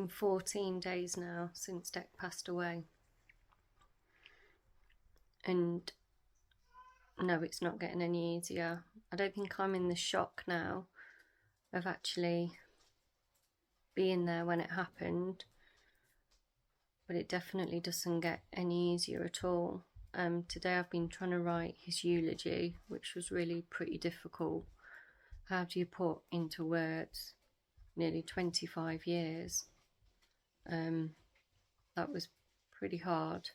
14 days now since Dec passed away. And no, it's not getting any easier. I don't think I'm in the shock now of actually being there when it happened, but it definitely doesn't get any easier at all. Today I've been trying to write his eulogy, which was really pretty difficult. How do you put into words nearly 25 years? That was pretty hard.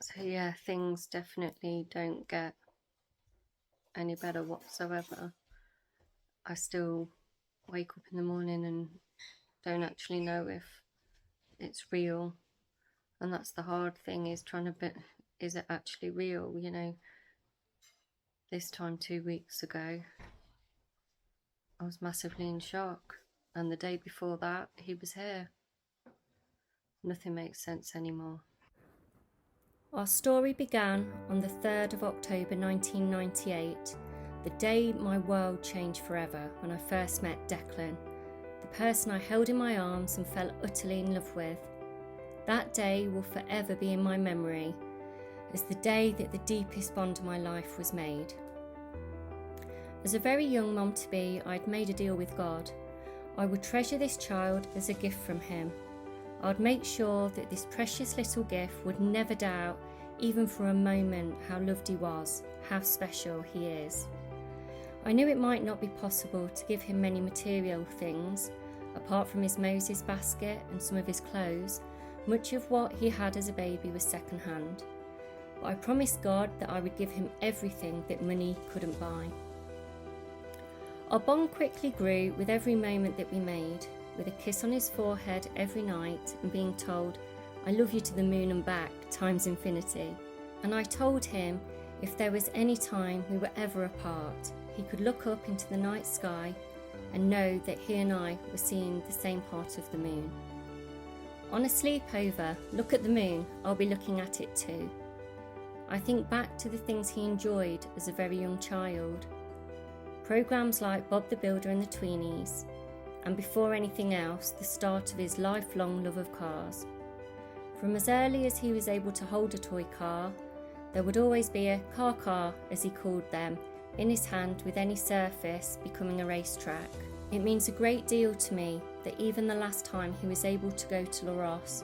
So yeah, things definitely don't get any better whatsoever. I still wake up in the morning and don't actually know if it's real, and that's the hard thing, is trying to is it actually real? You know, this time 2 weeks ago I was massively in shock, and the day before that he was here. Nothing makes sense anymore. Our story began on the 3rd of October 1998, the day my world changed forever, when I first met Declan, the person I held in my arms and fell utterly in love with. That day will forever be in my memory as the day that the deepest bond of my life was made. As a very young mom-to-be, I'd made a deal with God. I would treasure this child as a gift from him. I'd make sure that this precious little gift would never doubt, even for a moment, how loved he was, how special he is. I knew it might not be possible to give him many material things. Apart from his Moses basket and some of his clothes, much of what he had as a baby was second-hand. But I promised God that I would give him everything that money couldn't buy. Our bond quickly grew with every moment that we made, with a kiss on his forehead every night and being told, "I love you to the moon and back, times infinity." And I told him if there was any time we were ever apart, he could look up into the night sky and know that he and I were seeing the same part of the moon. On a sleepover, look at the moon, I'll be looking at it too. I think back to the things he enjoyed as a very young child. Programs like Bob the Builder and the Tweenies, and before anything else, the start of his lifelong love of cars. From as early as he was able to hold a toy car, there would always be a car, as he called them, in his hand, with any surface becoming a racetrack. It means a great deal to me that even the last time he was able to go to La Rosse,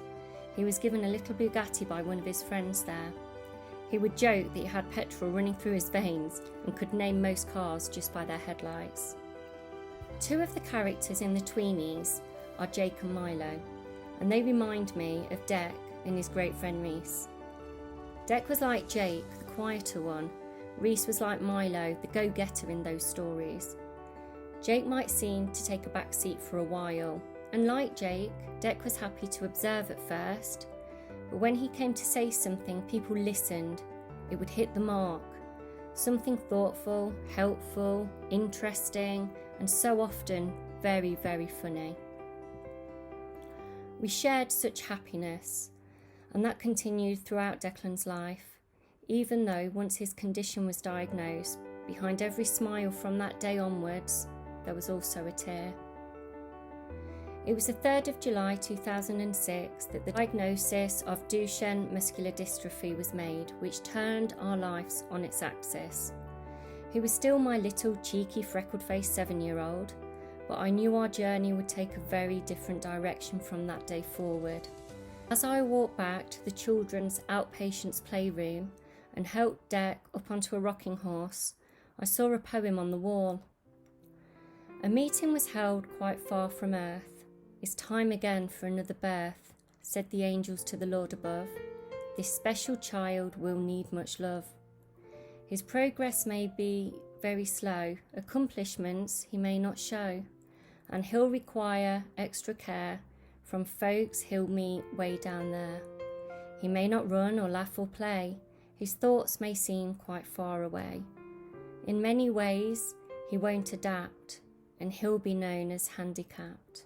he was given a little Bugatti by one of his friends there. He would joke that he had petrol running through his veins and could name most cars just by their headlights. Two of the characters in the Tweenies are Jake and Milo, and they remind me of Dec and his great friend Reese. Dec was like Jake, the quieter one. Reese was like Milo, the go-getter in those stories. Jake might seem to take a back seat for a while, and like Jake, Dec was happy to observe at first, but when he came to say something, people listened. It would hit the mark. Something thoughtful, helpful, interesting, and so often very, very funny. We shared such happiness, and that continued throughout Declan's life, even though once his condition was diagnosed, behind every smile from that day onwards, there was also a tear. It was the 3rd of July 2006 that the diagnosis of Duchenne muscular dystrophy was made, which turned our lives on its axis. He was still my little cheeky freckled-faced 7-year-old, but I knew our journey would take a very different direction from that day forward. As I walked back to the children's outpatients playroom and helped Dec up onto a rocking horse, I saw a poem on the wall. A meeting was held quite far from earth. It's time again for another birth, said the angels to the Lord above. This special child will need much love. His progress may be very slow, accomplishments he may not show, and he'll require extra care from folks he'll meet way down there. He may not run or laugh or play, his thoughts may seem quite far away. In many ways, he won't adapt, and he'll be known as handicapped.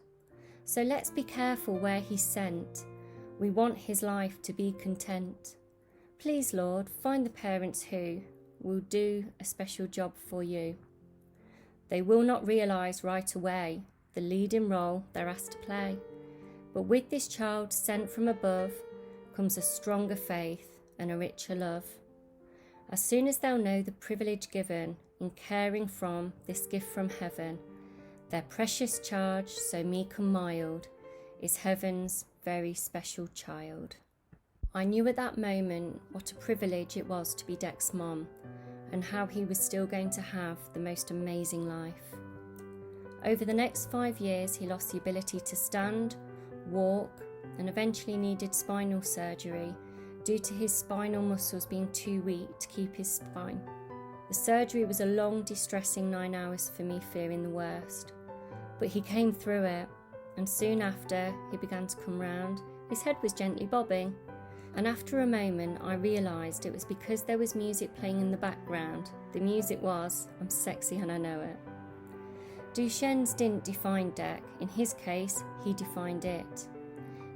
So let's be careful where he's sent. We want his life to be content. Please, Lord, find the parents who will do a special job for you. They will not realise right away the leading role they're asked to play. But with this child sent from above comes a stronger faith and a richer love. As soon as they'll know the privilege given in caring from this gift from heaven, their precious charge, so meek and mild, is heaven's very special child. I knew at that moment what a privilege it was to be Dec's mom, and how he was still going to have the most amazing life. Over the next 5 years, he lost the ability to stand, walk, and eventually needed spinal surgery due to his spinal muscles being too weak to keep his spine. The surgery was a long, distressing 9 hours for me, fearing the worst. But he came through it, and soon after he began to come round. His head was gently bobbing, and after a moment I realised it was because there was music playing in the background. The music was "I'm Sexy and I Know It." Duchenne's didn't define Dec. In his case, he defined it.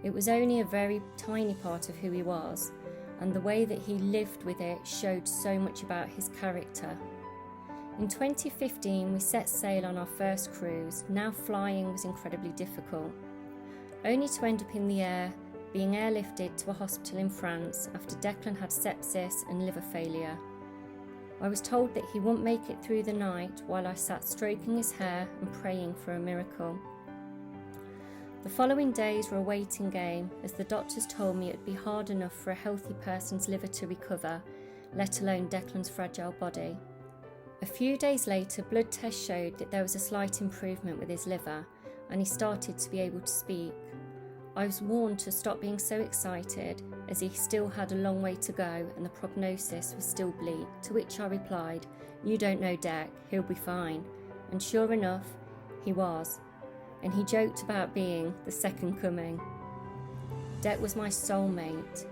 It was only a very tiny part of who he was, and the way that he lived with it showed so much about his character. In 2015, we set sail on our first cruise. Now flying was incredibly difficult, only to end up in the air, being airlifted to a hospital in France after Declan had sepsis and liver failure. I was told that he wouldn't make it through the night while I sat stroking his hair and praying for a miracle. The following days were a waiting game, as the doctors told me it would be hard enough for a healthy person's liver to recover, let alone Declan's fragile body. A few days later, blood tests showed that there was a slight improvement with his liver, and he started to be able to speak. I was warned to stop being so excited, as he still had a long way to go and the prognosis was still bleak, to which I replied, "You don't know Dec, he'll be fine." And sure enough, he was. And he joked about being the second coming. Dec was my soulmate.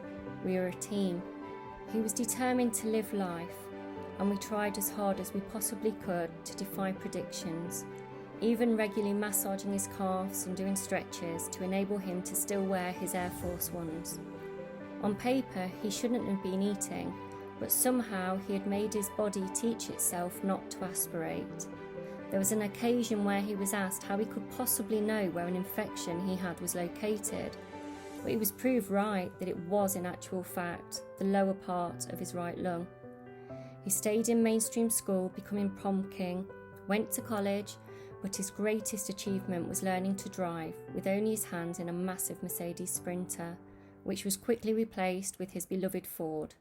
We were a team. He was determined to live life, and we tried as hard as we possibly could to defy predictions, even regularly massaging his calves and doing stretches to enable him to still wear his Air Force Ones. On paper, he shouldn't have been eating, but somehow he had made his body teach itself not to aspirate. There was an occasion where he was asked how he could possibly know where an infection he had was located, but he was proved right that it was in actual fact the lower part of his right lung. He stayed in mainstream school, becoming prom king, went to college, but his greatest achievement was learning to drive with only his hands in a massive Mercedes Sprinter, which was quickly replaced with his beloved Ford.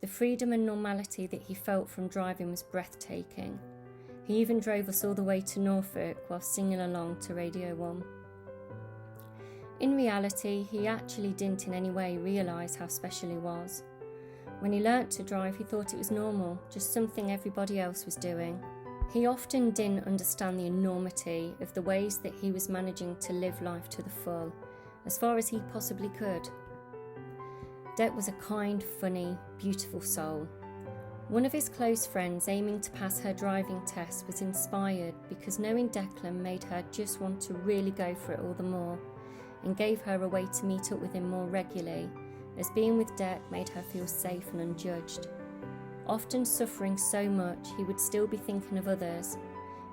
The freedom and normality that he felt from driving was breathtaking. He even drove us all the way to Norfolk while singing along to Radio 1. In reality, he actually didn't in any way realise how special he was. When he learnt to drive, he thought it was normal, just something everybody else was doing. He often didn't understand the enormity of the ways that he was managing to live life to the full, as far as he possibly could. Dec was a kind, funny, beautiful soul. One of his close friends aiming to pass her driving test was inspired because knowing Declan made her just want to really go for it all the more, and gave her a way to meet up with him more regularly, as being with Dec made her feel safe and unjudged. Often suffering so much, he would still be thinking of others.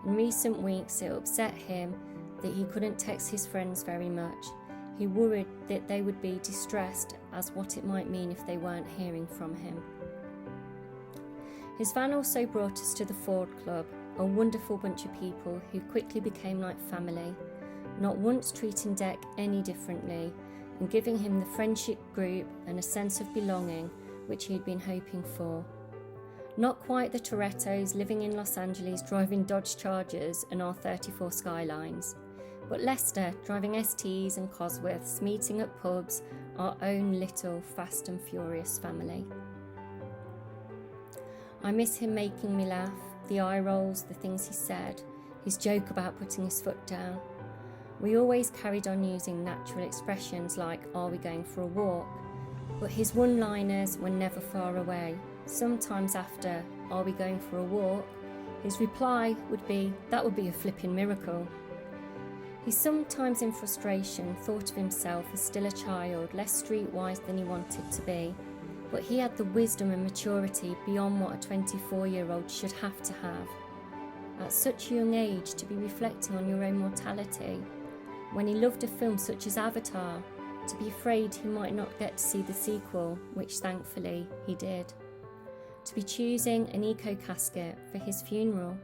In recent weeks, it upset him that he couldn't text his friends very much. He worried that they would be distressed as what it might mean if they weren't hearing from him. His van also brought us to the Ford Club, a wonderful bunch of people who quickly became like family, not once treating Dec any differently, and giving him the friendship group and a sense of belonging which he had been hoping for. Not quite the Torettos living in Los Angeles driving Dodge Chargers and R34 Skylines, but Lester driving STs and Cosworths, meeting at pubs, our own little fast and furious family. I miss him making me laugh, the eye rolls, the things he said, his joke about putting his foot down. We always carried on using natural expressions like, "Are we going for a walk?" But his one-liners were never far away. Sometimes after, "Are we going for a walk?" his reply would be, "That would be a flipping miracle." He sometimes in frustration thought of himself as still a child, less streetwise than he wanted to be, but he had the wisdom and maturity beyond what a 24-year-old should have to have. at such a young age to be reflecting on your own mortality, when he loved a film such as Avatar, to be afraid he might not get to see the sequel, which thankfully he did, to be choosing an eco-casket for his funeral.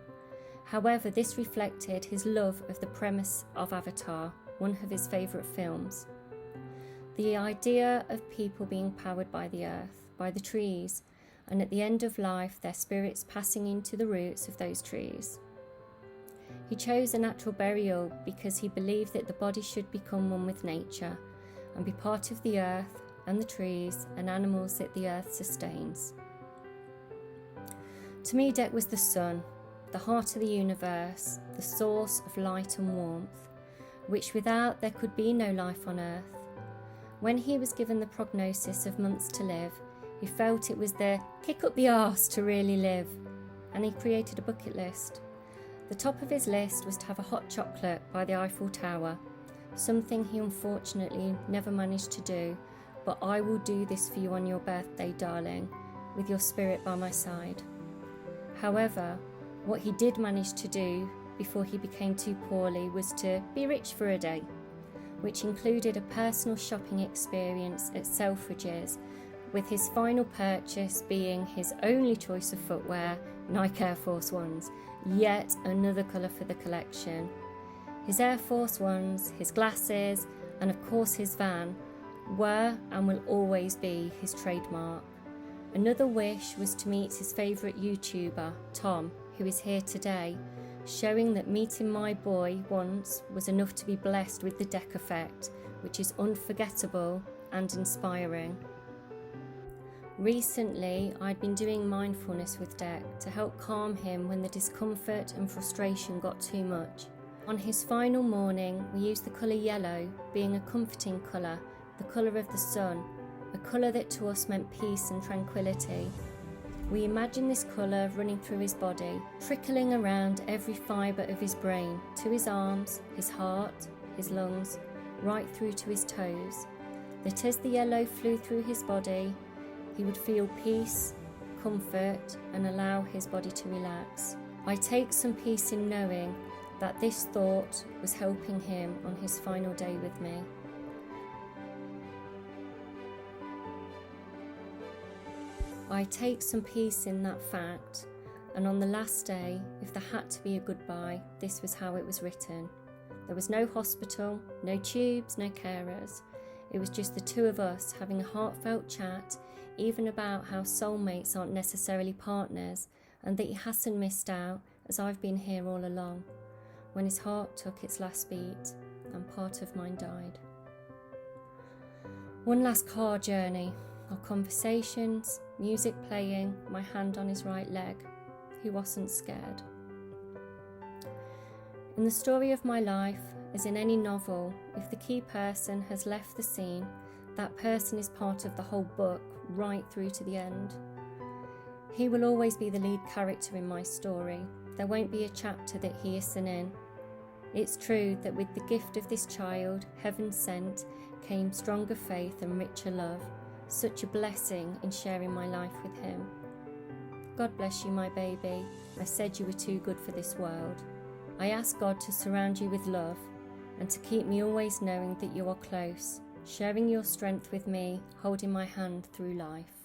However, this reflected his love of the premise of Avatar, one of his favourite films. The idea of people being powered by the earth, by the trees, and at the end of life their spirits passing into the roots of those trees. He chose a natural burial because he believed that the body should become one with nature and be part of the earth and the trees and animals that the earth sustains. To me, Dec was the sun, the heart of the universe, the source of light and warmth, which without there could be no life on earth. When he was given the prognosis of months to live, he felt it was the kick up the arse to really live, and he created a bucket list. The top of his list was to have a hot chocolate by the Eiffel Tower, something he unfortunately never managed to do, but I will do this for you on your birthday, darling, with your spirit by my side. However, what he did manage to do before he became too poorly was to be rich for a day, which included a personal shopping experience at Selfridges, with his final purchase being his only choice of footwear, Nike Air Force Ones, yet another colour for the collection. His Air Force Ones, his glasses, and of course his van were and will always be his trademark. Another wish was to meet his favourite YouTuber, Tom, who is here today, showing that meeting my boy once was enough to be blessed with the Dec effect, which is unforgettable and inspiring. Recently, I'd been doing mindfulness with Dec to help calm him when the discomfort and frustration got too much. On his final morning, we used the colour yellow, being a comforting colour, the colour of the sun, a colour that to us meant peace and tranquility. We imagined this colour running through his body, trickling around every fibre of his brain, to his arms, his heart, his lungs, right through to his toes, that as the yellow flew through his body, he would feel peace, comfort, and allow his body to relax. I take some peace in knowing that this thought was helping him on his final day with me. I take some peace in that fact, and on the last day, if there had to be a goodbye, this was how it was written. There was no hospital, no tubes, no carers. It was just the two of us having a heartfelt chat, even about how soulmates aren't necessarily partners, and that he hasn't missed out, as I've been here all along, when his heart took its last beat and part of mine died. One last car journey, our conversations, music playing, my hand on his right leg. He wasn't scared. In the story of my life, as in any novel, if the key person has left the scene, that person is part of the whole book right through to the end. He will always be the lead character in my story. There won't be a chapter that he isn't in. It's true that with the gift of this child, heaven sent, came stronger faith and richer love. Such a blessing in sharing my life with him. God bless you, my baby. I said you were too good for this world. I ask God to surround you with love and to keep me always knowing that you are close, sharing your strength with me, holding my hand through life.